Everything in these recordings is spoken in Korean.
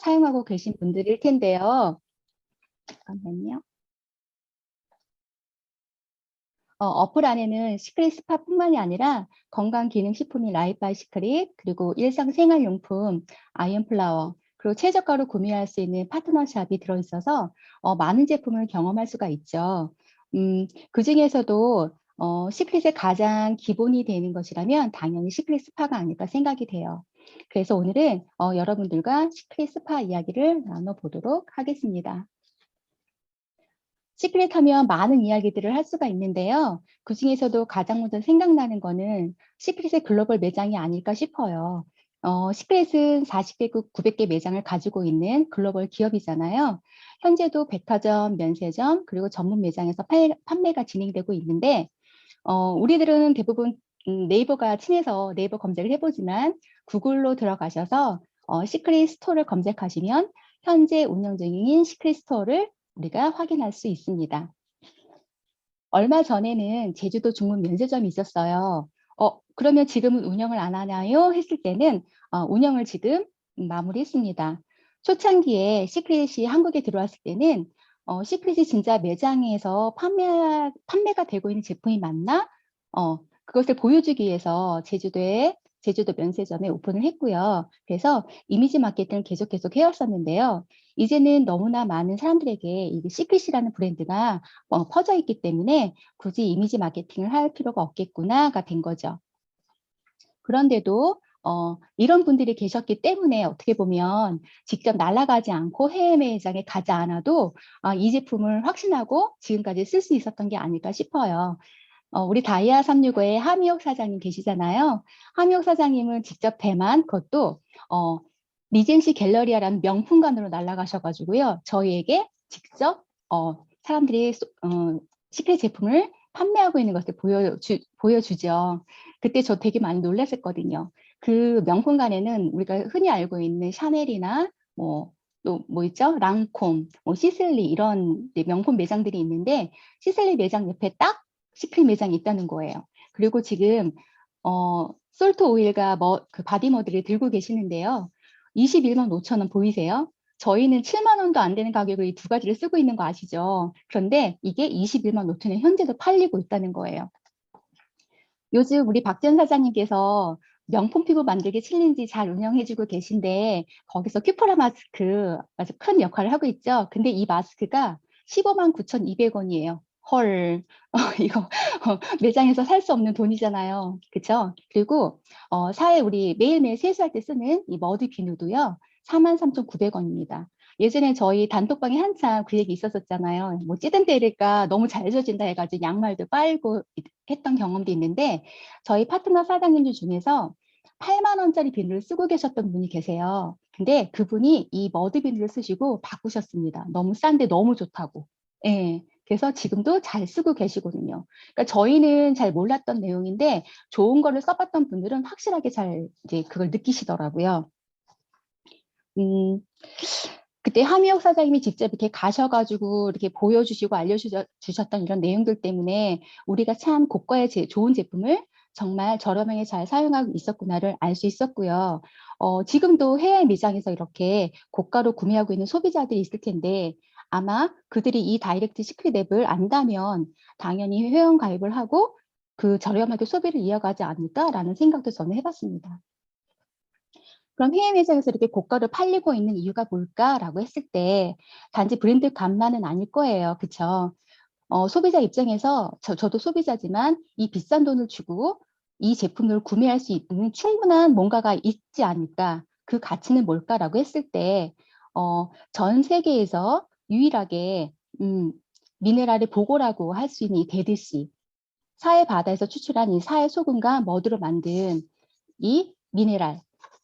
사용하고 계신 분들일 텐데요. 잠깐만요. 어플 안에는 시크릿 스파뿐만이 아니라 건강기능식품인 라이프바이 시크릿, 그리고 일상생활용품 아이언플라워, 그리고 최저가로 구매할 수 있는 파트너샵이 들어있어서 많은 제품을 경험할 수가 있죠. 그중에서도 시크릿의 가장 기본이 되는 것이라면 당연히 시크릿 스파가 아닐까 생각이 돼요. 그래서 오늘은 여러분들과 시크릿 스파 이야기를 나눠보도록 하겠습니다. 시크릿 하면 많은 이야기들을 할 수가 있는데요. 그중에서도 가장 먼저 생각나는 거는 시크릿의 글로벌 매장이 아닐까 싶어요. 시크릿은 40개국 900개 매장을 가지고 있는 글로벌 기업이잖아요. 현재도 백화점, 면세점, 그리고 전문 매장에서 판매가 진행되고 있는데 우리들은 대부분 네이버가 친해서 네이버 검색을 해보지만 구글로 들어가셔서 시크릿 스토어를 검색하시면 현재 운영 중인 시크릿 스토어를 우리가 확인할 수 있습니다. 얼마 전에는 제주도 중문 면세점이 있었어요. 그러면 지금은 운영을 안 하나요? 했을 때는 운영을 지금 마무리했습니다. 초창기에 시크릿이 한국에 들어왔을 때는 시크릿이 진짜 매장에서 판매가 되고 있는 제품이 맞나? 그것을 보여주기 위해서 제주도 면세점에 오픈을 했고요. 그래서 이미지 마케팅을 계속 해왔었는데요. 이제는 너무나 많은 사람들에게 이 시크릿이라는 브랜드가 퍼져 있기 때문에 굳이 이미지 마케팅을 할 필요가 없겠구나가 된 거죠. 그런데도 이런 분들이 계셨기 때문에 어떻게 보면 직접 날아가지 않고 해외 매장에 가지 않아도 이 제품을 확신하고 지금까지 쓸 수 있었던 게 아닐까 싶어요. 우리 다이아 365의 하미옥 사장님 계시잖아요. 하미옥 사장님은 직접 대만, 그것도 리젠시 갤러리아라는 명품관으로 날아가셔가지고요. 저희에게 직접 사람들이 시크릿 제품을 판매하고 있는 것을 보여주죠. 그때 저 되게 많이 놀랐었거든요. 그 명품관에는 우리가 흔히 알고 있는 샤넬이나 또 뭐 있죠? 랑콤, 시슬리 이런 명품 매장들이 있는데 시슬리 매장 옆에 딱 시크릿 매장이 있다는 거예요. 그리고 지금 솔트 오일과 그 바디머드를 들고 계시는데요. 21만 5천 원 보이세요? 저희는 7만 원도 안 되는 가격으로 이 두 가지를 쓰고 있는 거 아시죠? 그런데 이게 21만 5천 원 현재도 팔리고 있다는 거예요. 요즘 우리 박전 사장님께서 명품 피부 만들기 챌린지 잘 운영해주고 계신데 거기서 큐프라 마스크 아주 큰 역할을 하고 있죠. 근데 이 마스크가 15만 9,200원이에요. 헐, 이거 매장에서 살 수 없는 돈이잖아요. 그쵸? 그리고 사회 우리 매일매일 세수할 때 쓰는 이 머드 비누도요. 43,900원입니다. 예전에 저희 단톡방에 한참 그 얘기 있었었잖아요. 뭐 찌든 때릴까 너무 잘 젖진다 해가지고 양말도 빨고 했던 경험도 있는데 저희 파트너 사장님들 중에서 8만 원짜리 비누를 쓰고 계셨던 분이 계세요. 근데 그분이 이 머드 비누를 쓰시고 바꾸셨습니다. 너무 싼데 너무 좋다고. 예. 그래서 지금도 잘 쓰고 계시거든요. 그러니까 저희는 잘 몰랐던 내용인데 좋은 거를 써봤던 분들은 확실하게 잘 이제 그걸 느끼시더라고요. 음, 그때 하미옥 사장님이 직접 이렇게 가셔가지고 이렇게 보여주시고 알려주셨던 이런 내용들 때문에 우리가 참 고가의 좋은 제품을 정말 저렴하게 잘 사용하고 있었구나를 알 수 있었고요. 지금도 해외 매장에서 이렇게 고가로 구매하고 있는 소비자들이 있을 텐데 아마 그들이 이 다이렉트 시크릿 앱을 안다면 당연히 회원 가입을 하고 그 저렴하게 소비를 이어가지 않을까라는 생각도 저는 해봤습니다. 그럼 해외 매장에서 이렇게 고가로 팔리고 있는 이유가 뭘까라고 했을 때 단지 브랜드 값만은 아닐 거예요. 그쵸? 소비자 입장에서 저도 소비자지만 이 비싼 돈을 주고 이 제품을 구매할 수 있는 충분한 뭔가가 있지 않을까? 그 가치는 뭘까라고 했을 때 전 세계에서 유일하게 미네랄의 보고라고 할 수 있는 이 데드씨, 사해 바다에서 추출한 이 사해 소금과 머드로 만든 이 미네랄,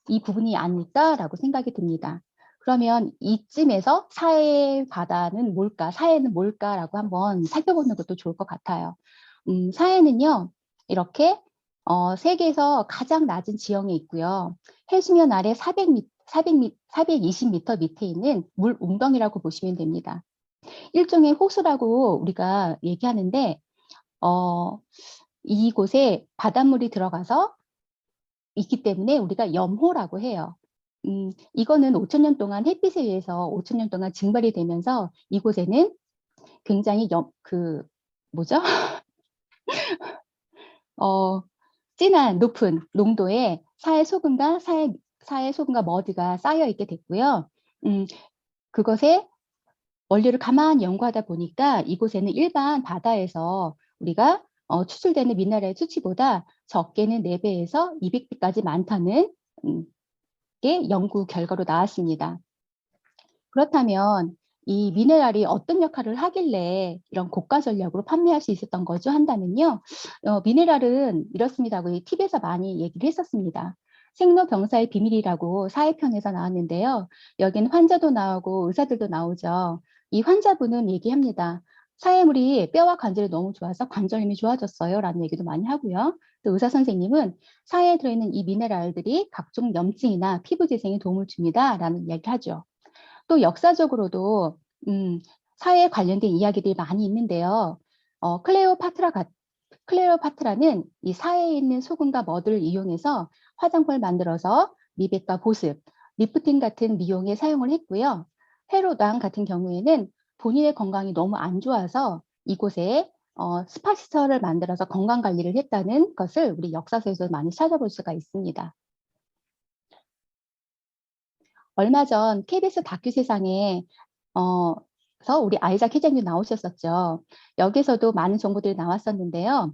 이 부분이 아닐까라고 생각이 듭니다. 그러면 이쯤에서 사해 바다는 뭘까, 사해는 뭘까라고 한번 살펴보는 것도 좋을 것 같아요. 사해는요, 이렇게 세계에서 가장 낮은 지형에 있고요. 해수면 아래 420m 밑에 있는 물 웅덩이라고 보시면 됩니다. 일종의 호수라고 우리가 얘기하는데 이곳에 바닷물이 들어가서 있기 때문에 우리가 염호라고 해요. 이거는 5,000년 동안 햇빛에 의해서 5,000년 동안 증발이 되면서 이곳에는 굉장히 뭐죠? 어, 진한 높은 농도의 사해 소금과 머드가 쌓여 있게 됐고요. 음, 그것에 원료를 가만히 연구하다 보니까 이곳에는 일반 바다에서 우리가 추출되는 미네랄의 수치보다 적게는 4배에서 200배까지 많다는 게 연구 결과로 나왔습니다. 그렇다면 이 미네랄이 어떤 역할을 하길래 이런 고가 전력으로 판매할 수 있었던 거죠 한다면요. 미네랄은 이렇습니다. 우리 TV에서 많이 얘기를 했었습니다. 생로병사의 비밀이라고 사회편에서 나왔는데요. 여기는 환자도 나오고 의사들도 나오죠. 이 환자분은 얘기합니다. 사해물이 뼈와 관절이 너무 좋아서 관절염이 좋아졌어요 라는 얘기도 많이 하고요. 또 의사 선생님은 사해에 들어있는 이 미네랄들이 각종 염증이나 피부 재생에 도움을 줍니다 라는 이야기를 하죠. 또 역사적으로도 사회에 관련된 이야기들이 많이 있는데요. 클레오파트라는 이 사회에 있는 소금과 머드를 이용해서 화장품을 만들어서 미백과 보습, 리프팅 같은 미용에 사용을 했고요. 헤로당 같은 경우에는 본인의 건강이 너무 안 좋아서 이곳에 스파 시설을 만들어서 건강 관리를 했다는 것을 우리 역사서에서 많이 찾아볼 수가 있습니다. 얼마 전 KBS 다큐 세상에 서 우리 아이작 회장님 나오셨었죠. 여기서도 많은 정보들이 나왔었는데요.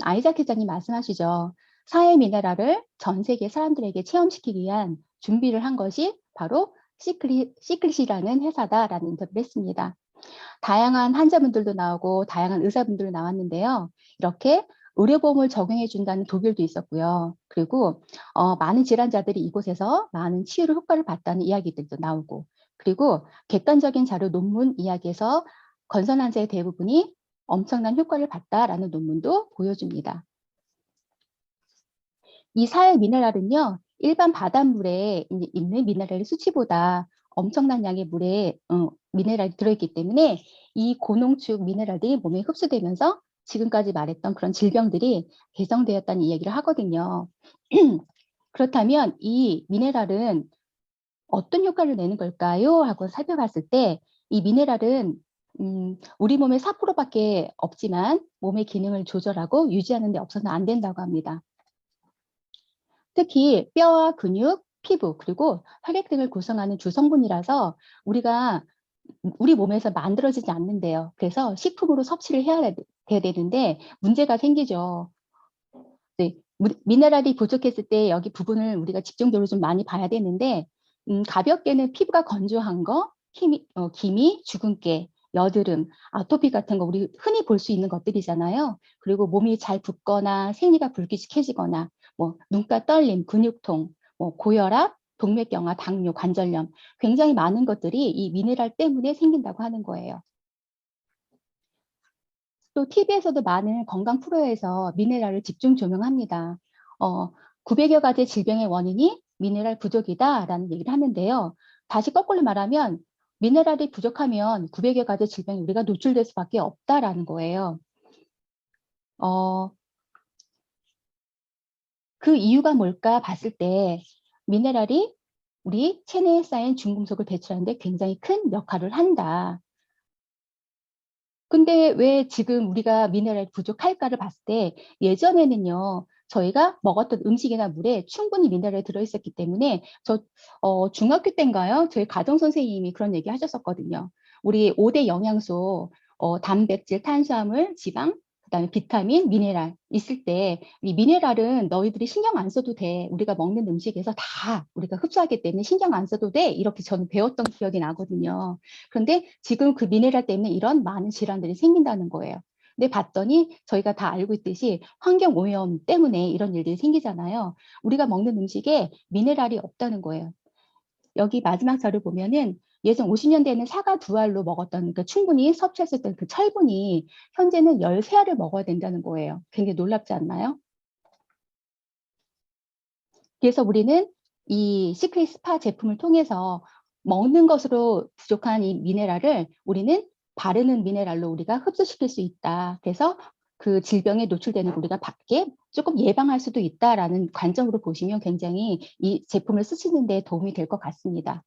아이작 회장님 말씀하시죠. 사해 미네랄을 전 세계 사람들에게 체험시키기 위한 준비를 한 것이 바로 시클릿이라는 회사다라는 인터뷰를 했습니다. 다양한 환자분들도 나오고 다양한 의사분들도 나왔는데요. 이렇게 의료보험을 적용해 준다는 독일도 있었고요. 그리고 많은 질환자들이 이곳에서 많은 치유를 효과를 봤다는 이야기들도 나오고, 그리고 객관적인 자료 논문 이야기에서 건선 환자의 대부분이 엄청난 효과를 봤다라는 논문도 보여줍니다. 이 사해 미네랄은요, 일반 바닷물에 있는 미네랄의 수치보다 엄청난 양의 물에 미네랄이 들어있기 때문에 이 고농축 미네랄들이 몸에 흡수되면서 지금까지 말했던 그런 질병들이 개선되었다는 이야기를 하거든요. 그렇다면 이 미네랄은 어떤 효과를 내는 걸까요? 하고 살펴봤을 때 이 미네랄은 우리 몸에 4%밖에 없지만 몸의 기능을 조절하고 유지하는 데 없어서는 안 된다고 합니다. 특히 뼈와 근육, 피부, 그리고 혈액 등을 구성하는 주성분이라서 우리 몸에서 만들어지지 않는데요. 그래서 식품으로 섭취를 돼야 되는데 문제가 생기죠. 네, 미네랄이 부족했을 때 여기 부분을 우리가 집중적으로 좀 많이 봐야 되는데 가볍게는 피부가 건조한 거, 기미, 주근깨, 여드름, 아토피 같은 거 우리 흔히 볼 수 있는 것들이잖아요. 그리고 몸이 잘 붓거나 생리가 불규칙해지거나 뭐 눈가 떨림, 근육통, 뭐 고혈압, 동맥경화, 당뇨, 관절염 굉장히 많은 것들이 이 미네랄 때문에 생긴다고 하는 거예요. 또 TV에서도 많은 건강 프로에서 미네랄을 집중 조명합니다. 900여 가지 질병의 원인이 미네랄 부족이다라는 얘기를 하는데요. 다시 거꾸로 말하면 미네랄이 부족하면 900여 가지 질병에 우리가 노출될 수밖에 없다라는 거예요. 그 이유가 뭘까 봤을 때 미네랄이 우리 체내에 쌓인 중금속을 배출하는 데 굉장히 큰 역할을 한다. 근데 왜 지금 우리가 미네랄이 부족할까를 봤을 때 예전에는요. 저희가 먹었던 음식이나 물에 충분히 미네랄이 들어있었기 때문에 중학교 때인가요? 저희 가정 선생님이 그런 얘기 하셨었거든요. 우리 5대 영양소 단백질, 탄수화물, 지방, 그다음에 비타민, 미네랄 있을 때 이 미네랄은 너희들이 신경 안 써도 돼. 우리가 먹는 음식에서 다 우리가 흡수하기 때문에 신경 안 써도 돼. 이렇게 저는 배웠던 기억이 나거든요. 그런데 지금 그 미네랄 때문에 이런 많은 질환들이 생긴다는 거예요. 근데 봤더니 저희가 다 알고 있듯이 환경 오염 때문에 이런 일들이 생기잖아요. 우리가 먹는 음식에 미네랄이 없다는 거예요. 여기 마지막 자료 보면은 예전 50년대에는 사과 2알로 먹었던 충분히 섭취했을 그 철분이 현재는 13알을 먹어야 된다는 거예요. 굉장히 놀랍지 않나요? 그래서 우리는 이 시크릿 스파 제품을 통해서 먹는 것으로 부족한 이 미네랄을 우리는 바르는 미네랄로 우리가 흡수시킬 수 있다. 그래서 그 질병에 노출되는 걸 우리가 밖에 조금 예방할 수도 있다라는 관점으로 보시면 굉장히 이 제품을 쓰시는 데 도움이 될 것 같습니다.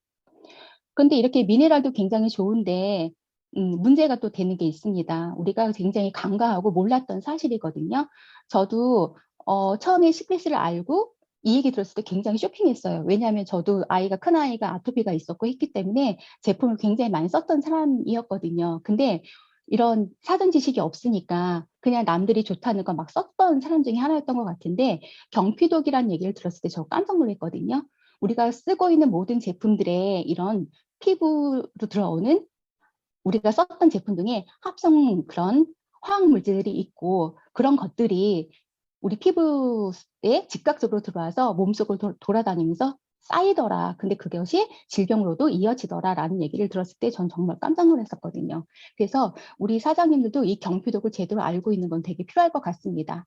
그런데 이렇게 미네랄도 굉장히 좋은데 문제가 또 되는 게 있습니다. 우리가 굉장히 간과하고 몰랐던 사실이거든요. 저도 처음에 시크릿을 알고 이 얘기 들었을 때 굉장히 쇼킹했어요. 왜냐하면 저도 큰아이가 아토피가 있었고 했기 때문에 제품을 굉장히 많이 썼던 사람이었거든요. 근데 이런 사전 지식이 없으니까 그냥 남들이 좋다는 거 막 썼던 사람 중에 하나였던 것 같은데, 경피독이라는 얘기를 들었을 때 저 깜짝 놀랐거든요. 우리가 쓰고 있는 모든 제품들의 이런 피부로 들어오는 우리가 썼던 제품 중에 합성 그런 화학 물질들이 있고, 그런 것들이 우리 피부에 즉각적으로 들어와서 몸속을 돌아다니면서 쌓이더라. 근데 그것이 질병으로도 이어지더라라는 얘기를 들었을 때 전 정말 깜짝 놀랐었거든요. 그래서 우리 사장님들도 이 경피독을 제대로 알고 있는 건 되게 필요할 것 같습니다.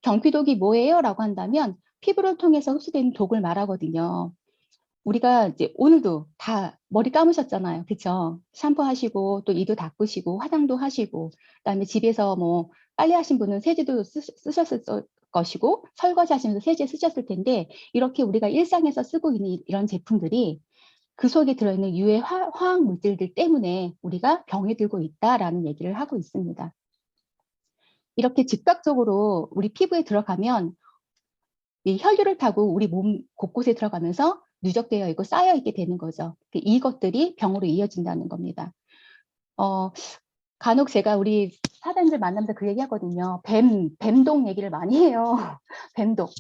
경피독이 뭐예요? 라고 한다면 피부를 통해서 흡수되는 독을 말하거든요. 우리가 이제 오늘도 다 머리 감으셨잖아요. 그쵸? 샴푸하시고 또 이도 닦으시고 화장도 하시고, 그다음에 집에서 뭐 빨래하신 분은 세제도 쓰셨을 것이고, 설거지 하시면서 세제 쓰셨을 텐데, 이렇게 우리가 일상에서 쓰고 있는 이런 제품들이 그 속에 들어있는 유해 화학 물질들 때문에 우리가 병에 들고 있다라는 얘기를 하고 있습니다. 이렇게 즉각적으로 우리 피부에 들어가면 이 혈류를 타고 우리 몸 곳곳에 들어가면서 누적되어 있고 쌓여 있게 되는 거죠. 이것들이 병으로 이어진다는 겁니다. 간혹 제가 우리 사장님들 만나면서 그 얘기하거든요. 뱀독 얘기를 많이 해요. 뱀독.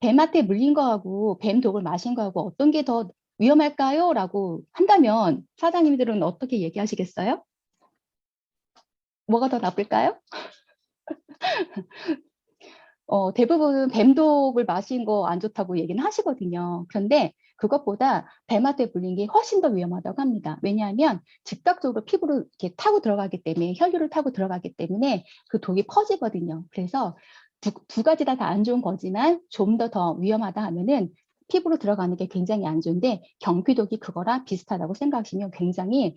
뱀한테 물린 거하고 뱀독을 마신 거하고 어떤 게 더 위험할까요? 라고 한다면 사장님들은 어떻게 얘기하시겠어요? 뭐가 더 나쁠까요? 대부분 뱀독을 마신 거 안 좋다고 얘기는 하시거든요. 그런데 그것보다 뱀한테 물린 게 훨씬 더 위험하다고 합니다. 왜냐하면 즉각적으로 피부로 이렇게 타고 들어가기 때문에, 혈류를 타고 들어가기 때문에 그 독이 퍼지거든요. 그래서 두 가지 다 안 좋은 거지만 좀 더 위험하다 하면은 피부로 들어가는 게 굉장히 안 좋은데, 경피독이 그거랑 비슷하다고 생각하시면 굉장히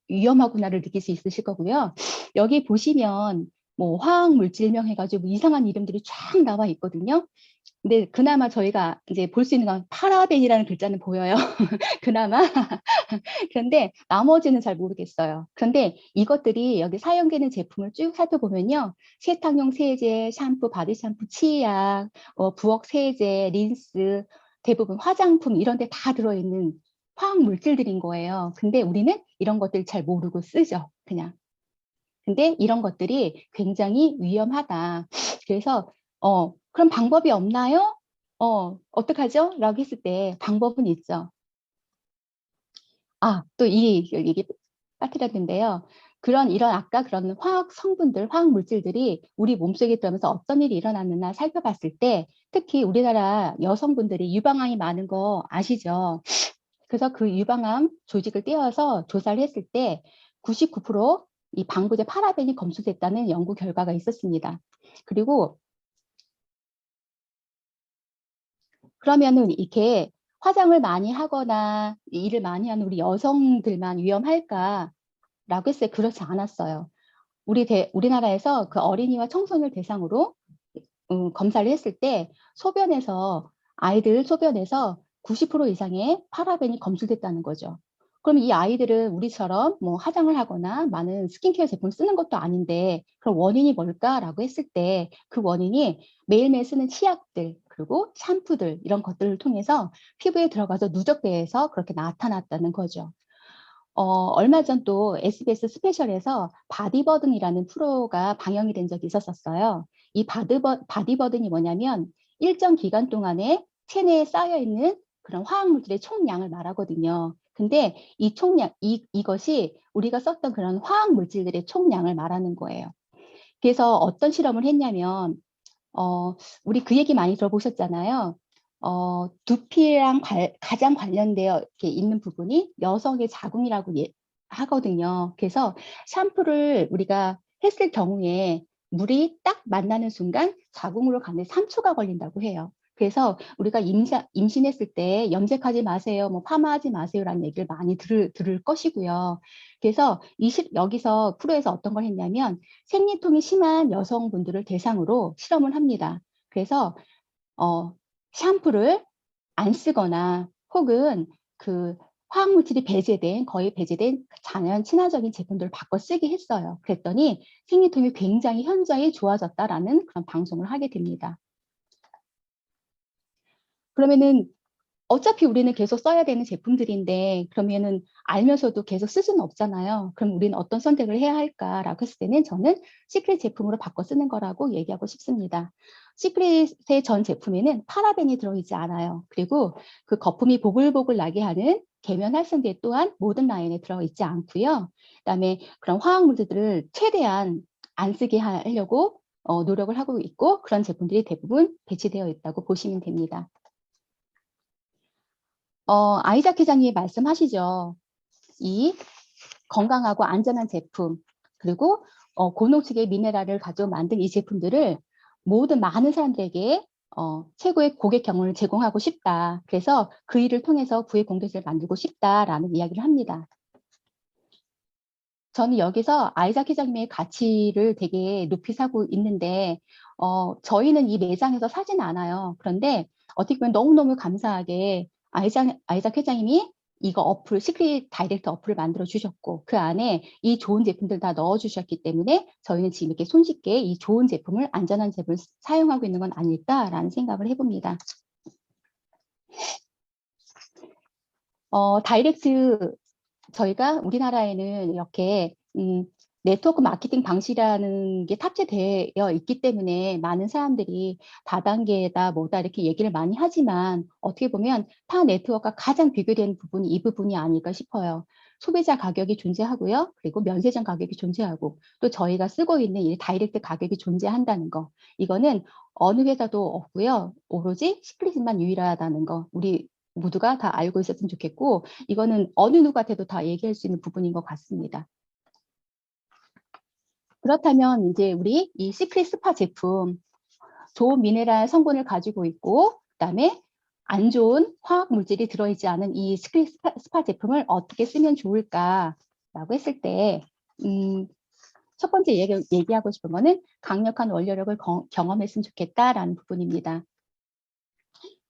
위험하구나를 느낄 수 있으실 거고요. 여기 보시면 뭐 화학 물질명 해가지고 이상한 이름들이 쫙 나와 있거든요. 근데 그나마 저희가 이제 볼 수 있는 건 파라벤이라는 글자는 보여요. 그나마. 그런데 나머지는 잘 모르겠어요. 그런데 이것들이 여기 사용되는 제품을 쭉 살펴보면요. 세탁용 세제, 샴푸, 바디 샴푸, 치약, 부엌 세제, 린스, 대부분 화장품 이런 데 다 들어있는 화학 물질들인 거예요. 근데 우리는 이런 것들 잘 모르고 쓰죠. 그냥. 근데 이런 것들이 굉장히 위험하다. 그래서 그럼 방법이 없나요? 어떡하죠? 라고 했을 때 방법은 있죠. 또 이 얘기 빠뜨렸는데요. 이런 아까 그런 화학 성분들, 화학 물질들이 우리 몸속에 들어오면서 어떤 일이 일어났느냐 살펴봤을 때, 특히 우리나라 여성분들이 유방암이 많은 거 아시죠? 그래서 그 유방암 조직을 떼어서 조사를 했을 때 99%이 방부제 파라벤이 검출됐다는 연구 결과가 있었습니다. 그리고 그러면은 이렇게 화장을 많이 하거나 일을 많이 하는 우리 여성들만 위험할까라고 했을 때 그렇지 않았어요. 우리나라에서 그 어린이와 청소년 대상으로 검사를 했을 때 아이들 소변에서 90% 이상의 파라벤이 검출됐다는 거죠. 그럼 이 아이들은 우리처럼 뭐 화장을 하거나 많은 스킨케어 제품 쓰는 것도 아닌데, 그럼 원인이 뭘까라고 했을 때 그 원인이 매일매일 쓰는 치약들, 그리고 샴푸들 이런 것들을 통해서 피부에 들어가서 누적돼서 그렇게 나타났다는 거죠. 얼마 전 또 SBS 스페셜에서 바디버든이라는 프로가 방영이 된 적이 있었어요. 이 바디버든이 뭐냐면 일정 기간 동안에 체내에 쌓여 있는 그런 화학물질의 총량을 말하거든요. 근데 이 총량, 이것이 우리가 썼던 그런 화학물질들의 총량을 말하는 거예요. 그래서 어떤 실험을 했냐면, 우리 그 얘기 많이 들어보셨잖아요. 두피랑 가장 관련되어 이렇게 있는 부분이 여성의 자궁이라고 하거든요. 그래서 샴푸를 우리가 했을 경우에 물이 딱 만나는 순간 자궁으로 가는데 3초가 걸린다고 해요. 그래서 우리가 임신했을 때 염색하지 마세요, 뭐 파마하지 마세요라는 얘기를 많이 들을 것이고요. 그래서 여기서 프로에서 어떤 걸 했냐면 생리통이 심한 여성분들을 대상으로 실험을 합니다. 그래서 샴푸를 안 쓰거나 혹은 그 화학물질이 거의 배제된 자연 친화적인 제품들을 바꿔 쓰게 했어요. 그랬더니 생리통이 굉장히 현저히 좋아졌다라는 그런 방송을 하게 됩니다. 그러면은 어차피 우리는 계속 써야 되는 제품들인데 그러면은 알면서도 계속 쓸 수는 없잖아요. 그럼 우리는 어떤 선택을 해야 할까라고 했을 때는 저는 시크릿 제품으로 바꿔 쓰는 거라고 얘기하고 싶습니다. 시크릿의 전 제품에는 파라벤이 들어있지 않아요. 그리고 그 거품이 보글보글 나게 하는 계면 활성제 또한 모든 라인에 들어있지 않고요. 그다음에 그런 화학 물질들을 최대한 안 쓰게 하려고 노력을 하고 있고 그런 제품들이 대부분 배치되어 있다고 보시면 됩니다. 아이작 회장님이 말씀하시죠. 이 건강하고 안전한 제품, 그리고 고농축의 미네랄을 가지고 만든 이 제품들을 많은 사람들에게 최고의 고객 경험을 제공하고 싶다. 그래서 그 일을 통해서 부의 공동체를 만들고 싶다라는 이야기를 합니다. 저는 여기서 아이작 회장님의 가치를 되게 높이 사고 있는데 저희는 이 매장에서 사진 않아요. 그런데 어떻게 보면 너무너무 감사하게 아이작 회장님이 이거 시크릿 다이렉트 어플을 만들어 주셨고 그 안에 이 좋은 제품들 다 넣어 주셨기 때문에 저희는 지금 이렇게 손쉽게 이 좋은 제품을 안전한 제품을 사용하고 있는 건 아닐까라는 생각을 해봅니다. 다이렉트 저희가 우리나라에는 이렇게 네트워크 마케팅 방식이라는 게 탑재되어 있기 때문에 많은 사람들이 다단계다 뭐다 이렇게 얘기를 많이 하지만 어떻게 보면 타 네트워크가 가장 비교되는 부분이 이 부분이 아닐까 싶어요. 소비자 가격이 존재하고요. 그리고 면세점 가격이 존재하고 또 저희가 쓰고 있는 이 다이렉트 가격이 존재한다는 거. 이거는 어느 회사도 없고요. 오로지 시크릿만 유일하다는 거. 우리 모두가 다 알고 있었으면 좋겠고 이거는 어느 누구한테도 다 얘기할 수 있는 부분인 것 같습니다. 그렇다면 이제 우리 이 시크릿 스파 제품 좋은 미네랄 성분을 가지고 있고 그다음에 안 좋은 화학 물질이 들어있지 않은 이 시크릿 스파 제품을 어떻게 쓰면 좋을까라고 했을 때 첫 번째 얘기하고 싶은 거는 강력한 원료력을 경험했으면 좋겠다라는 부분입니다.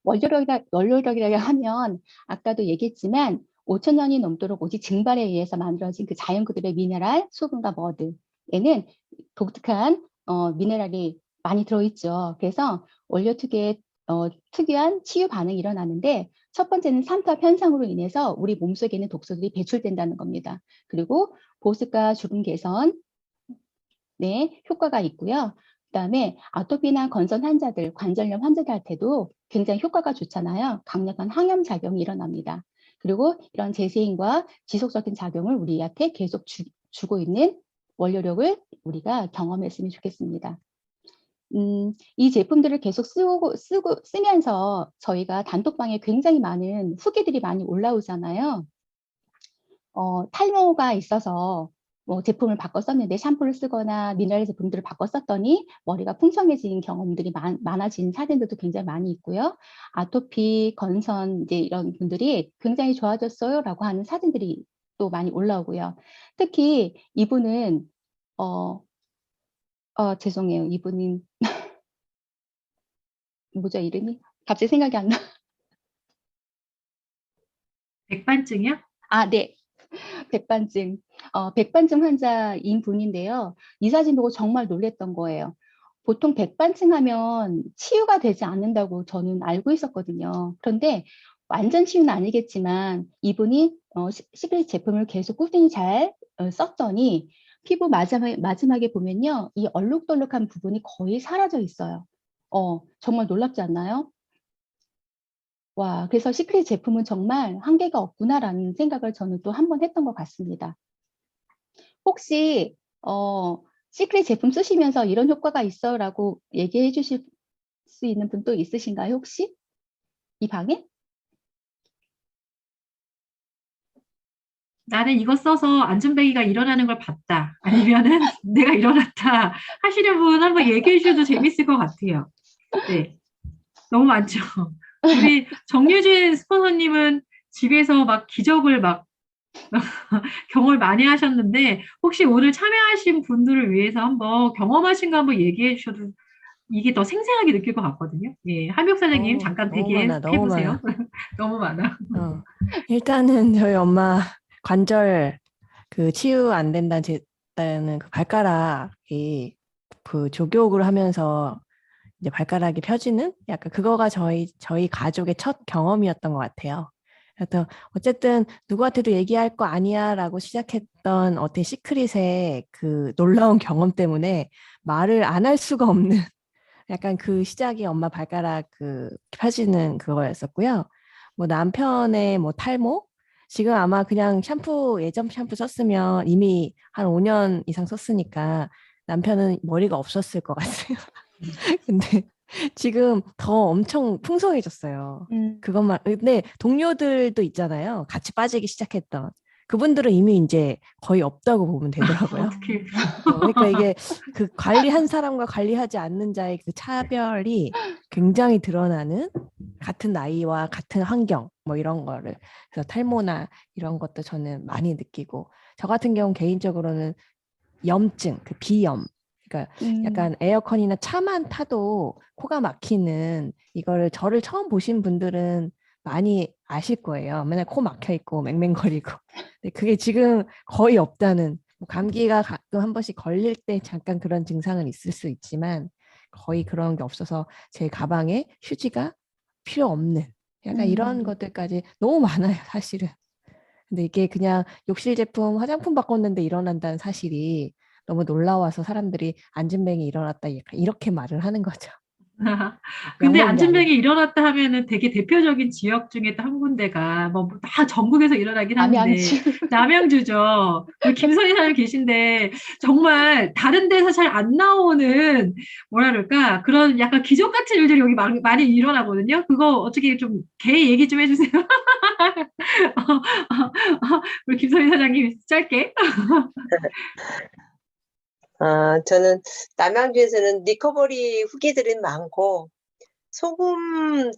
원료력이라 하면 아까도 얘기했지만 5,000년이 넘도록 오직 증발에 의해서 만들어진 그 자연 그대로의 미네랄, 소금과 머드에는 독특한 미네랄이 많이 들어있죠. 그래서 원료 특유의 특유한 치유 반응이 일어나는데 첫 번째는 삼투압 현상으로 인해서 우리 몸속에 있는 독소들이 배출된다는 겁니다. 그리고 보습과 주름 개선 효과가 있고요. 그다음에 아토피나 건선 환자들, 관절염 환자들한테도 굉장히 효과가 좋잖아요. 강력한 항염 작용이 일어납니다. 그리고 이런 재생과 지속적인 작용을 우리한테 계속 주고 있는 원료력을 우리가 경험했으면 좋겠습니다. 이 제품들을 계속 쓰면서 저희가 단톡방에 굉장히 많은 후기들이 많이 올라오잖아요. 탈모가 있어서 뭐 제품을 바꿔 썼는데 샴푸를 쓰거나 미네랄 제품들을 바꿔 썼더니 머리가 풍성해진 경험들이 많아진 사진들도 굉장히 많이 있고요. 아토피, 건선 이제 이런 분들이 굉장히 좋아졌어요라고 하는 사진들이 또 많이 올라오고요. 특히 이분은 죄송해요. 이분은 뭐죠 이름이? 갑자기 생각이 안 나. 백반증이요? 아, 네. 백반증. 백반증 환자인 분인데요. 이 사진 보고 정말 놀랬던 거예요. 보통 백반증 하면 치유가 되지 않는다고 저는 알고 있었거든요. 그런데 완전 치유는 아니겠지만 이분이 시크릿 제품을 계속 꾸준히 잘 썼더니 피부 마지막에 보면요. 이 얼룩덜룩한 부분이 거의 사라져 있어요. 정말 놀랍지 않나요? 와, 그래서 시크릿 제품은 정말 한계가 없구나라는 생각을 저는 또 한 번 했던 것 같습니다. 혹시 시크릿 제품 쓰시면서 이런 효과가 있어라고 얘기해 주실 수 있는 분 또 있으신가요, 혹시? 이 방에? 나는 이거 써서 안전뱅이가 일어나는 걸 봤다. 아니면은 내가 일어났다. 하시는 분 한번 얘기해 주셔도 재밌을 것 같아요. 네. 너무 많죠. 우리 정유진 스폰서님은 집에서 막 기적을 막 경험을 많이 하셨는데 혹시 오늘 참여하신 분들을 위해서 한번 경험하신 거 한번 얘기해 주셔도 이게 더 생생하게 느낄 것 같거든요. 예, 한국 사장님 잠깐 너무 대기해 많아, 너무 보세요. 많아. 너무 많아. 일단은 저희 엄마 관절 그 치유 안 된다는 그 발가락이 그 족욕을 하면서 이제 발가락이 펴지는 약간 그거가 저희 가족의 첫 경험이었던 것 같아요. 그래서 어쨌든 누구한테도 얘기할 거 아니야라고 시작했던 어떤 시크릿의 그 놀라운 경험 때문에 말을 안 할 수가 없는 약간 그 시작이 엄마 발가락 그 펴지는 그거였었고요. 뭐 남편의 뭐 탈모? 지금 아마 그냥 예전 샴푸 썼으면 이미 한 5년 이상 썼으니까 남편은 머리가 없었을 것 같아요. 근데 지금 더 엄청 풍성해졌어요. 음. 그것만, 근데 동료들도 있잖아요. 같이 빠지기 시작했던. 그분들은 이미 이제 거의 없다고 보면 되더라고요. 어떻게 그러니까 이게 그 관리한 사람과 관리하지 않는 자의 그 차별이 굉장히 드러나는 같은 나이와 같은 환경 뭐 이런 거를 그래서 탈모나 이런 것도 저는 많이 느끼고 저 같은 경우 개인적으로는 염증, 그 비염 그러니까 약간 에어컨이나 차만 타도 코가 막히는 이거를 저를 처음 보신 분들은 많이 아실 거예요. 맨날 코 막혀 있고 맹맹거리고. 근데 그게 지금 거의 없다는 뭐 감기가 가끔 한 번씩 걸릴 때 잠깐 그런 증상은 있을 수 있지만 거의 그런 게 없어서 제 가방에 휴지가 필요 없는 약간 이런 것들까지 너무 많아요, 사실은. 근데 이게 그냥 욕실 제품, 화장품 바꿨는데 일어난다는 사실이 너무 놀라워서 사람들이 안진뱅이 일어났다 약간 이렇게 말을 하는 거죠. 근데 약 먹은 게 아니고. 안진뱅이 일어났다 하면은 되게 대표적인 지역 중에 또 한 군데가 뭐 다 전국에서 일어나긴 하는데 남양주. 남양주죠. 우리 김선희 사장님 계신데 정말 다른 데서 잘 안 나오는 뭐라 그럴까 그런 약간 기적 같은 일들이 여기 많이 일어나거든요. 그거 어떻게 좀 개 얘기 좀 해주세요. 우리 김선희 사장님 짧게. 저는 남양주에서는 리커버리 후기들이 많고,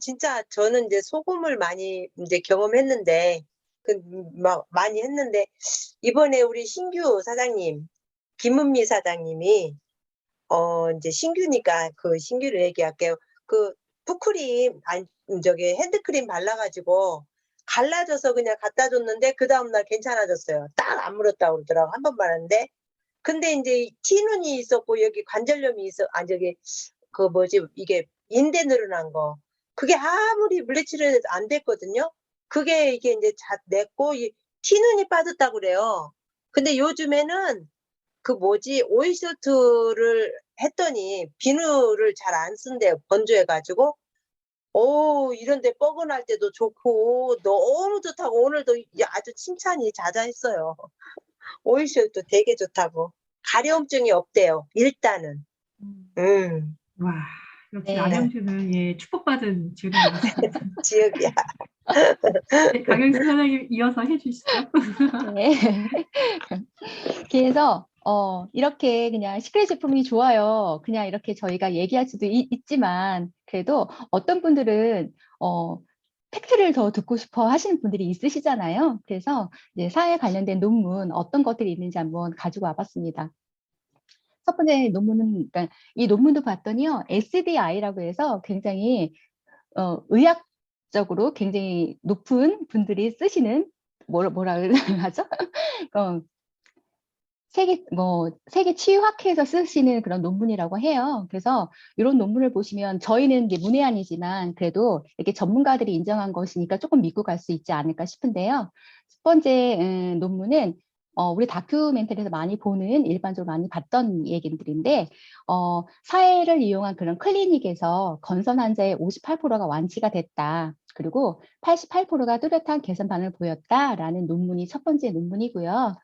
진짜 저는 이제 소금을 많이 이제 경험했는데, 막 많이 했는데, 이번에 우리 신규 사장님, 김은미 사장님이, 이제 신규니까 그 신규를 얘기할게요. 그 푸크림, 아니, 핸드크림 발라가지고, 갈라져서 그냥 갖다 줬는데, 그 다음날 괜찮아졌어요. 딱 안 물었다고 그러더라고. 한 번 말았는데. 근데 이제 티눈이 있었고 여기 관절염이 아니 저기 그 뭐지 이게 인대 늘어난 거 그게 아무리 물리치료를 해도 안 됐거든요. 그게 이게 이제 냈고 이 티눈이 빠졌다고 그래요. 근데 요즘에는 그 뭐지 오일쇼트를 했더니 비누를 잘 안 쓴대요. 건조해가지고 이런데 뻐근할 때도 좋고 너무 좋다고 오늘도 아주 칭찬이 자자했어요. 오이쇼도 되게 좋다고. 가려움증이 없대요. 일단은. 음, 와, 역시 네. 남양주는 예, 축복받은 지역인 것 같습니다. 지역이야. 네, 강영수 사장님 이어서 해주시죠. 네. 그래서 이렇게 그냥 시크릿 제품이 좋아요. 그냥 이렇게 저희가 얘기할 수도 있지만 그래도 어떤 분들은 팩트를 더 듣고 싶어 하시는 분들이 있으시잖아요. 그래서 이제 사회 관련된 논문 어떤 것들이 있는지 한번 가지고 와봤습니다. 첫 번째 논문은 그러니까 이 논문도 봤더니요. SDI라고 해서 굉장히 의학적으로 굉장히 높은 분들이 쓰시는 뭐라 하죠? 세계 치유학회에서 쓰시는 그런 논문이라고 해요. 그래서 이런 논문을 보시면 저희는 이제 문외한이지만 그래도 이렇게 전문가들이 인정한 것이니까 조금 믿고 갈 수 있지 않을까 싶은데요. 첫 번째 논문은 우리 다큐멘터리에서 많이 보는 일반적으로 많이 봤던 얘기들인데 사회를 이용한 그런 클리닉에서 건선 환자의 58%가 완치가 됐다. 그리고 88%가 뚜렷한 개선 반응을 보였다라는 논문이 첫 번째 논문이고요.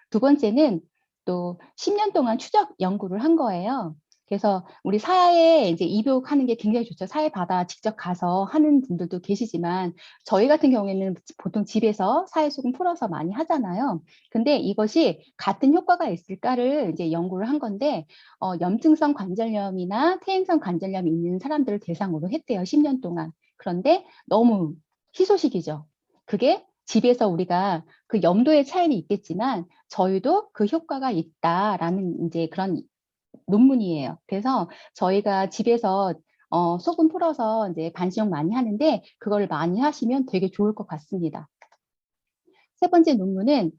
두 번째는 또 10년 동안 추적 연구를 한 거예요. 그래서 우리 사에 이제 입욕하는 게 굉장히 좋죠. 사에 바다 직접 가서 하는 분들도 계시지만 저희 같은 경우에는 보통 집에서 사에 소금 풀어서 많이 하잖아요. 근데 이것이 같은 효과가 있을까를 이제 연구를 한 건데 염증성 관절염이나 퇴행성 관절염이 있는 사람들을 대상으로 했대요. 10년 동안. 그런데 너무 희소식이죠. 그게 집에서 우리가 그 염도의 차이는 있겠지만 저희도 그 효과가 있다라는 이제 그런 논문이에요. 그래서 저희가 집에서 소금 풀어서 이제 반시욕 많이 하는데 그걸 많이 하시면 되게 좋을 것 같습니다. 세 번째 논문은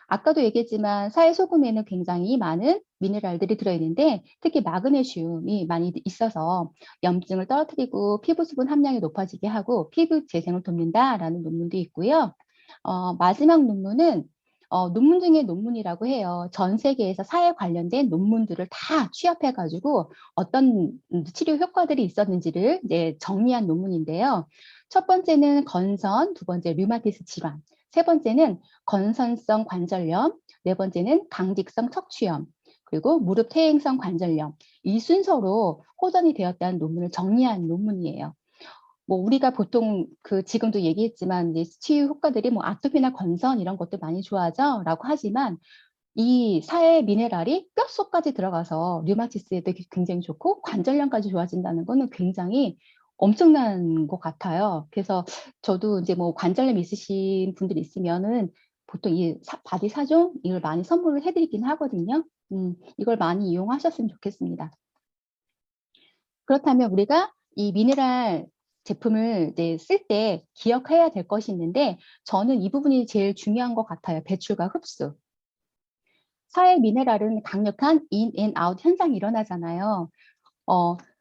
아까도 얘기했지만 사회 소금에는 굉장히 많은 미네랄들이 들어있는데 특히 마그네슘이 많이 있어서 염증을 떨어뜨리고 피부 수분 함량이 높아지게 하고 피부 재생을 돕는다라는 논문도 있고요. 마지막 논문은 논문 중에 논문이라고 해요. 전 세계에서 사회 관련된 논문들을 다 취합해가지고 어떤 치료 효과들이 있었는지를 이제 정리한 논문인데요. 첫 번째는 건선, 두 번째 류마티스 질환, 세 번째는 건선성 관절염, 네 번째는 강직성 척추염, 그리고 무릎 퇴행성 관절염. 이 순서로 호전이 되었다는 논문을 정리한 논문이에요. 뭐 우리가 보통 그 지금도 얘기했지만 이제 치유 효과들이 뭐 아토피나 건선 이런 것도 많이 좋아하죠라고 하지만 이 사회 미네랄이 뼛속까지 들어가서 류마티스에도 굉장히 좋고 관절염까지 좋아진다는 거는 굉장히 엄청난 것 같아요. 그래서 저도 이제 뭐 관절염 있으신 분들 있으면은 보통 이 바디 4종 이걸 많이 선물을 해드리긴 하거든요. 이걸 많이 이용하셨으면 좋겠습니다. 그렇다면 우리가 이 미네랄 제품을 이제 쓸 때 기억해야 될 것이 있는데 저는 이 부분이 제일 중요한 것 같아요. 배출과 흡수. 사회 미네랄은 강력한 인 앤 아웃 현상이 일어나잖아요.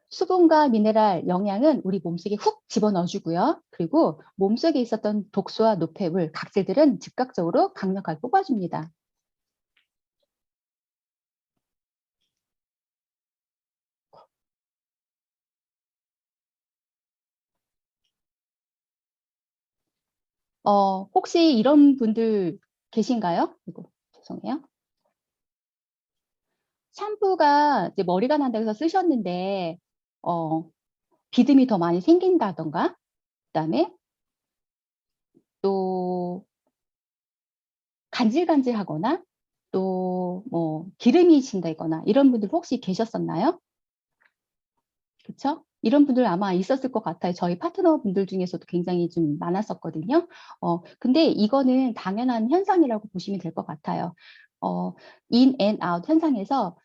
수분과 미네랄, 영양은 우리 몸속에 훅 집어넣어주고요. 그리고 몸속에 있었던 독소와 노폐물, 각질들은 즉각적으로 강력하게 뽑아줍니다. 혹시 이런 분들 계신가요? 이거 죄송해요. 샴푸가 이제 머리가 난다고 해서 쓰셨는데 비듬이 더 많이 생긴다던가 그다음에 또 간질간질하거나 또 뭐 기름이 진다거나 이런 분들 혹시 계셨었나요? 그쵸? 이런 분들 아마 있었을 것 같아요. 저희 파트너분들 중에서도 굉장히 좀 많았었거든요. 근데 이거는 당연한 현상이라고 보시면 될 것 같아요. 인 앤 아웃 현상에서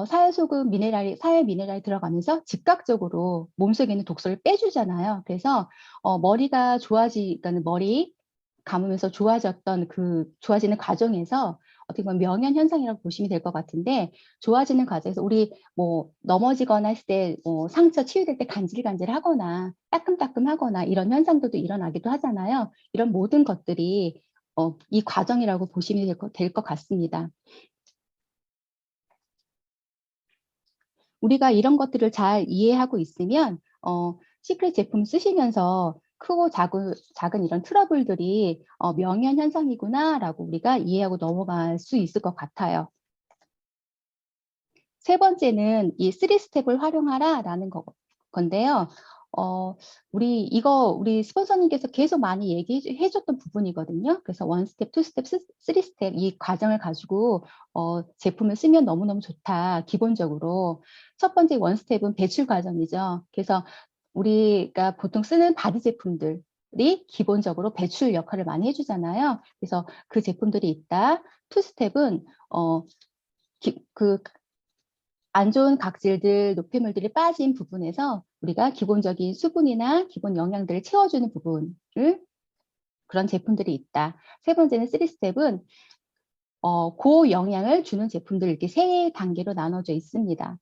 사회소금 미네랄이 사회 미네랄이 들어가면서 즉각적으로 몸속에 있는 독소를 빼주잖아요. 그래서 머리가 그러니까 머리 감으면서 좋아졌던 그 좋아지는 과정에서 어떻게 보면 명현 현상이라고 보시면 될 것 같은데 좋아지는 과정에서 우리 뭐 넘어지거나 했을 때 상처 치유될 때 간질간질하거나 따끔따끔하거나 이런 현상들도 일어나기도 하잖아요. 이런 모든 것들이 이 과정이라고 보시면 될 것 같습니다. 우리가 이런 것들을 잘 이해하고 있으면 시크릿 제품 쓰시면서 크고 작은 이런 트러블들이 명현 현상이구나라고 우리가 이해하고 넘어갈 수 있을 것 같아요. 세 번째는 이 3스텝을 활용하라라는 건데요. 우리 스폰서님께서 계속 많이 얘기해 줬던 부분이거든요. 그래서 1스텝, 2스텝, 3스텝 이 과정을 가지고 제품을 쓰면 너무너무 좋다. 기본적으로. 첫 번째 1스텝은 배출 과정이죠. 그래서 우리가 보통 쓰는 바디 제품들이 기본적으로 배출 역할을 많이 해주잖아요. 그래서 그 제품들이 있다. 2스텝은 안 좋은 각질들, 노폐물들이 빠진 부분에서 우리가 기본적인 수분이나 기본 영양들을 채워주는 부분을 그런 제품들이 있다. 세 번째는 3스텝은 고영양을 주는 제품들 이렇게 세 단계로 나눠져 있습니다.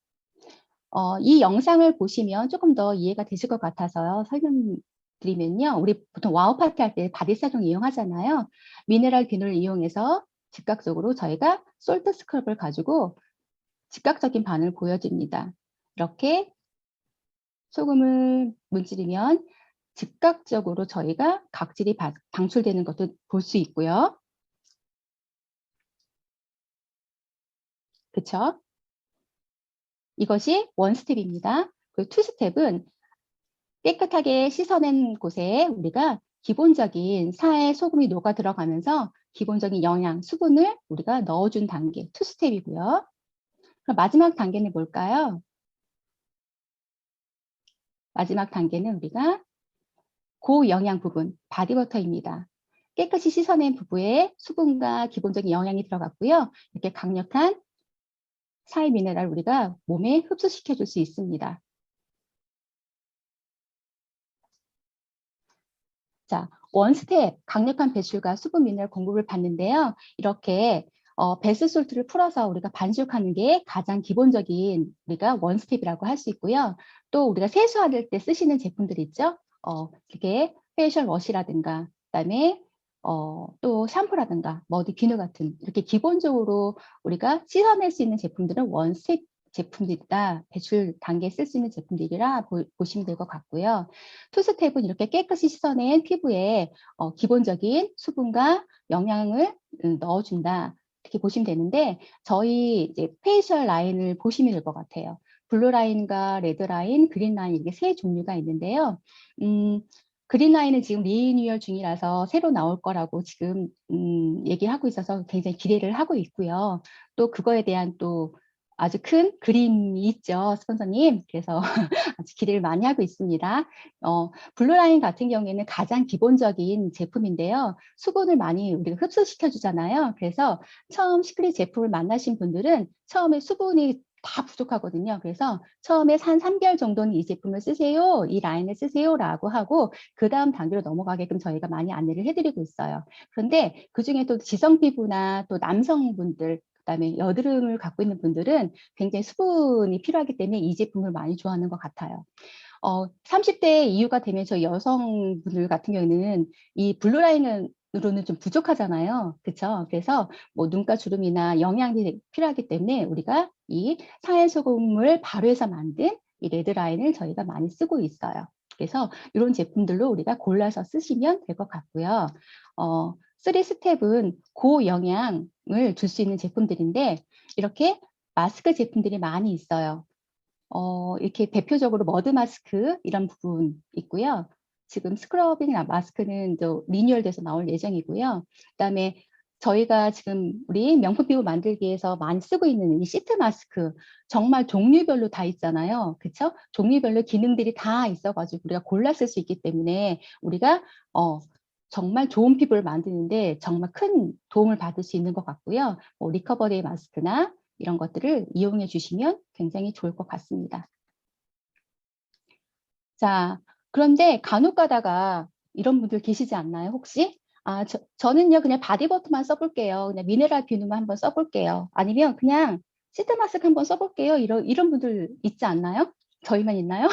이 영상을 보시면 조금 더 이해가 되실 것 같아서요. 설명드리면요. 우리 보통 와우 파티 할 때 바디 사종 이용하잖아요. 미네랄 비누를 이용해서 즉각적으로 저희가 솔트 스크럽을 가지고 즉각적인 반응을 보여줍니다. 이렇게 소금을 문지르면 즉각적으로 저희가 각질이 방출되는 것도 볼 수 있고요. 그쵸? 이것이 원 스텝입니다. 그 투 스텝은 깨끗하게 씻어낸 곳에 우리가 기본적인 사의 소금이 녹아 들어가면서 기본적인 영양, 수분을 우리가 넣어준 단계, 투 스텝이고요. 그럼 마지막 단계는 뭘까요? 마지막 단계는 우리가 고영양 부분, 바디버터입니다. 깨끗이 씻어낸 부부에 수분과 기본적인 영양이 들어갔고요. 이렇게 강력한 사의 미네랄 우리가 몸에 흡수시켜 줄 수 있습니다. 자, 원스텝 강력한 배출과 수분 미네랄 공급을 받는데요. 이렇게 베스솔트를 풀어서 우리가 반죽하는 게 가장 기본적인 우리가 원스텝이라고 할 수 있고요. 또 우리가 세수할 때 쓰시는 제품들 있죠. 이렇게 페이셜 워시라든가 그다음에 또 샴푸라든가 머드 비누 같은 이렇게 기본적으로 우리가 씻어낼 수 있는 제품들은 원스텝 제품들이다. 배출 단계에 쓸 수 있는 제품들이라 보시면 될 것 같고요. 투스텝은 이렇게 깨끗이 씻어낸 피부에 기본적인 수분과 영양을 넣어준다. 이렇게 보시면 되는데 저희 이제 페이셜 라인을 보시면 될 것 같아요. 블루 라인과 레드 라인, 그린 라인 이렇게 세 종류가 있는데요. 그린 라인은 지금 리뉴얼 중이라서 새로 나올 거라고 지금 얘기하고 있어서 굉장히 기대를 하고 있고요. 또 그거에 대한 또 아주 큰 그림이 있죠, 스폰서님. 그래서 아주 기대를 많이 하고 있습니다. 블루라인 같은 경우에는 가장 기본적인 제품인데요. 수분을 많이 우리가 흡수시켜 주잖아요. 그래서 처음 시크릿 제품을 만나신 분들은 처음에 수분이 다 부족하거든요. 그래서 처음에 한 3개월 정도는 이 제품을 쓰세요. 이 라인을 쓰세요라고 하고 그 다음 단계로 넘어가게끔 저희가 많이 안내를 해드리고 있어요. 그런데 그중에 또 지성 피부나 또 남성분들 그다음에 여드름을 갖고 있는 분들은 굉장히 수분이 필요하기 때문에 이 제품을 많이 좋아하는 것 같아요. 30대 이후가 되면 저희 여성분들 같은 경우에는 이 블루라인으로는 좀 부족하잖아요. 그렇죠? 그래서 뭐 눈가 주름이나 영양이 필요하기 때문에 우리가 이 사회소금을 발효해서 만든 이 레드라인을 저희가 많이 쓰고 있어요. 그래서 이런 제품들로 우리가 골라서 쓰시면 될 것 같고요. 3스텝은 고영양을 줄 수 있는 제품들인데 이렇게 마스크 제품들이 많이 있어요. 이렇게 대표적으로 머드 마스크 이런 부분 있고요. 지금 스크러빙 마스크는 또 리뉴얼돼서 나올 예정이고요. 그다음에 저희가 지금 우리 명품 피부 만들기 위해서 많이 쓰고 있는 이 시트 마스크 정말 종류별로 다 있잖아요. 그렇죠? 종류별로 기능들이 다 있어가지고 우리가 골라 쓸 수 있기 때문에 우리가 정말 좋은 피부를 만드는데 정말 큰 도움을 받을 수 있는 것 같고요. 리커버리 마스크나 이런 것들을 이용해 주시면 굉장히 좋을 것 같습니다. 자, 그런데 간혹 가다가 이런 분들 계시지 않나요, 혹시? 저는요, 그냥 바디버터만 써볼게요. 그냥 미네랄 비누만 한번 써볼게요. 아니면 그냥 시트 마스크 한번 써볼게요. 이런 분들 있지 않나요? 저희만 있나요?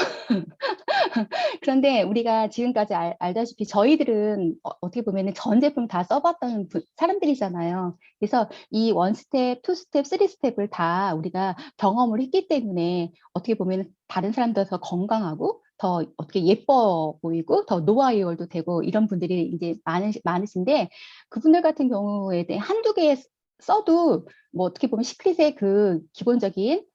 그런데 우리가 지금까지 알다시피 저희들은 어떻게 보면 전 제품 다 써봤던 사람들이잖아요. 그래서 이 원 스텝, 투 스텝, 쓰리 스텝을 다 우리가 경험을 했기 때문에 어떻게 보면 다른 사람들 더 건강하고 더 어떻게 예뻐 보이고 더 노화이월도 되고 이런 분들이 이제 많으신데 그분들 같은 경우에 한두 개 써도 뭐 어떻게 보면 시크릿의 그 기본적인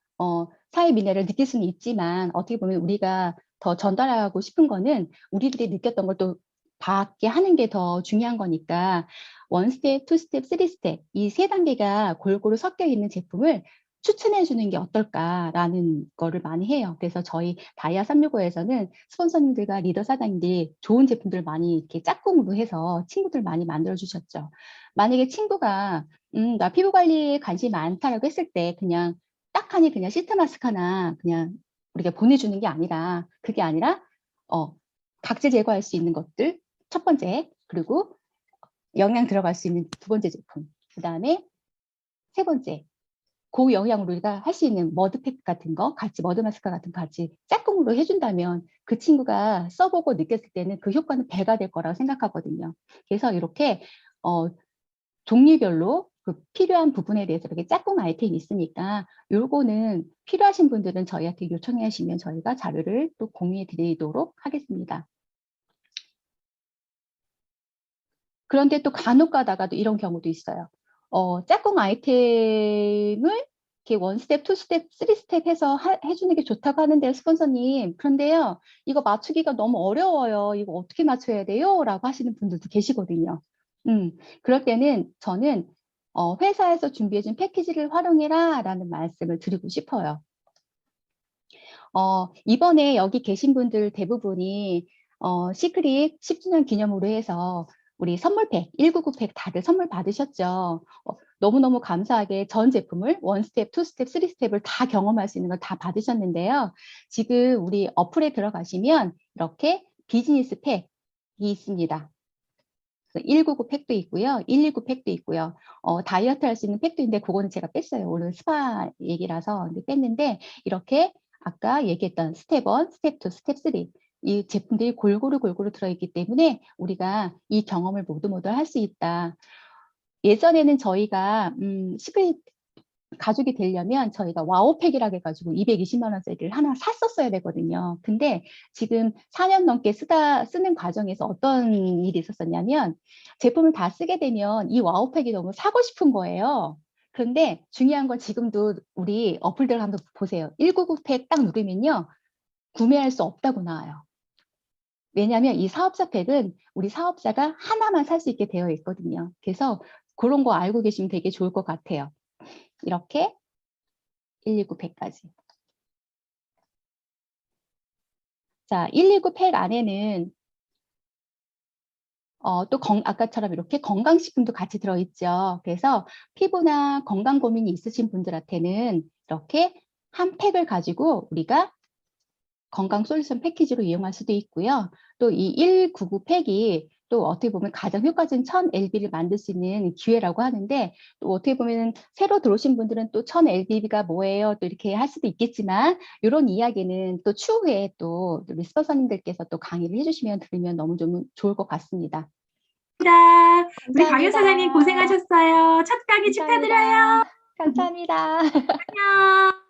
사회 미네를 느낄 수는 있지만 어떻게 보면 우리가 더 전달하고 싶은 거는 우리들이 느꼈던 걸 또 받게 하는 게 더 중요한 거니까 원 스텝, 투 스텝, 쓰리 스텝 이 세 단계가 골고루 섞여 있는 제품을 추천해 주는 게 어떨까라는 거를 많이 해요. 그래서 저희 다이아 365에서는 스폰서님들과 리더 사장님들이 좋은 제품들 많이 이렇게 짝꿍으로 해서 친구들 많이 만들어 주셨죠. 만약에 친구가 나 피부 관리에 관심이 많다라고 했을 때 그냥 딱하니 그냥 시트 마스크 하나 그냥 우리가 보내주는 게 아니라 그게 아니라 각질 제거할 수 있는 것들 첫 번째 그리고 영양 들어갈 수 있는 두 번째 제품 그 다음에 세 번째 고영양으로 우리가 할 수 있는 머드팩 같은 거 같이 머드 마스크 같은 거 같이 짝꿍으로 해준다면 그 친구가 써보고 느꼈을 때는 그 효과는 배가 될 거라고 생각하거든요. 그래서 이렇게 종류별로 그 필요한 부분에 대해서 이렇게 짝꿍 아이템이 있으니까 요거는 필요하신 분들은 저희한테 요청해 하시면 저희가 자료를 또 공유해 드리도록 하겠습니다. 그런데 또 간혹 가다가도 이런 경우도 있어요. 짝꿍 아이템을 이렇게 원스텝, 투스텝, 쓰리스텝 해서 해주는 게 좋다고 하는데요, 스폰서님. 그런데요, 이거 맞추기가 너무 어려워요. 이거 어떻게 맞춰야 돼요? 라고 하시는 분들도 계시거든요. 그럴 때는 저는 회사에서 준비해준 패키지를 활용해라 라는 말씀을 드리고 싶어요. 이번에 여기 계신 분들 대부분이 시크릿 10주년 기념으로 해서 우리 선물팩, 199팩 다들 선물 받으셨죠? 너무너무 감사하게 전 제품을 원스텝, 투스텝, 쓰리스텝을 다 경험할 수 있는 걸 다 받으셨는데요. 지금 우리 어플에 들어가시면 이렇게 비즈니스 팩이 있습니다. 199 팩도 있고요. 119 팩도 있고요. 다이어트 할 수 있는 팩도 있는데 그거는 제가 뺐어요. 오늘 스파 얘기라서 근데 뺐는데 이렇게 아까 얘기했던 스텝 1, 스텝 2, 스텝 3 이 제품들이 골고루 들어있기 때문에 우리가 이 경험을 모두 할 수 있다. 예전에는 저희가 시크릿 가족이 되려면 저희가 와우팩이라고 해가지고 220만 원짜리를 하나 샀었어야 되거든요. 근데 지금 4년 넘게 쓰는 과정에서 어떤 일이 있었었냐면 제품을 다 쓰게 되면 이 와우팩이 너무 사고 싶은 거예요. 그런데 중요한 건 지금도 우리 어플들 한번 보세요. 199팩 딱 누르면요. 구매할 수 없다고 나와요. 왜냐하면 이 사업자 팩은 우리 사업자가 하나만 살 수 있게 되어 있거든요. 그래서 그런 거 알고 계시면 되게 좋을 것 같아요. 이렇게 119팩까지. 자, 119팩 안에는 또 아까처럼 이렇게 건강식품도 같이 들어있죠. 그래서 피부나 건강 고민이 있으신 분들한테는 이렇게 한 팩을 가지고 우리가 건강 솔루션 패키지로 이용할 수도 있고요. 또 이 199팩이 또 어떻게 보면 가장 효과적인 1000LB를 만들 수 있는 기회라고 하는데 또 어떻게 보면 새로 들어오신 분들은 또 1000LB가 뭐예요? 또 이렇게 할 수도 있겠지만 이런 이야기는 또 추후에 또 우리 스폰서님들께서 또 강의를 해주시면 들으면 너무 좀 좋을 것 같습니다. 우리 강윤 사장님 고생하셨어요. 첫 강의 축하드려요. 감사합니다. 안녕.